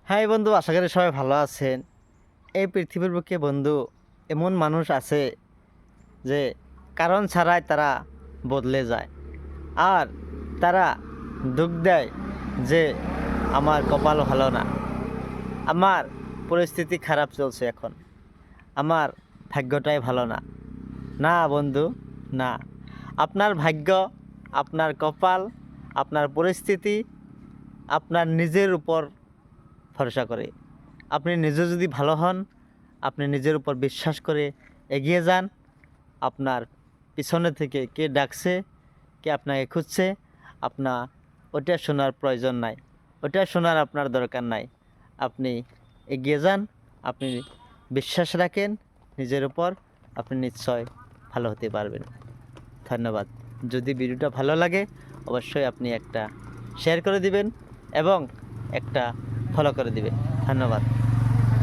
হ্যাঁ বন্ধু, আশা করি সবাই ভালো আছেন। এই পৃথিবীর বুকে বন্ধু এমন মানুষ আছে যে কারণ ছাড়াই তারা বদলে যায়। আর তারা দুঃখ দেয় যে আমার কপাল ভালো না, আমার পরিস্থিতি খারাপ চলছে এখন, আমার ভাগ্যটাই ভালো না। না বন্ধু, না। আপনার ভাগ্য, আপনার কপাল, আপনার পরিস্থিতি আপনার নিজের উপর ভরসা করে। আপনি নিজে যদি ভালো হন, আপনি নিজের উপর বিশ্বাস করে এগিয়ে যান। আপনার পিছনে থেকে কে ডাকছে, কে আপনাকে খুঁজছে, আপনার ওটা শোনার প্রয়োজন নাই, ওটা শোনার আপনার দরকার নাই। আপনি এগিয়ে যান, আপনি বিশ্বাস রাখেন নিজের উপর, আপনি নিশ্চয় ভালো হতে পারবেন। ধন্যবাদ। যদি ভিডিওটা ভালো লাগে অবশ্যই আপনি একটা শেয়ার করে দিবেন এবং একটা ফলো করে দিবেন। ধন্যবাদ।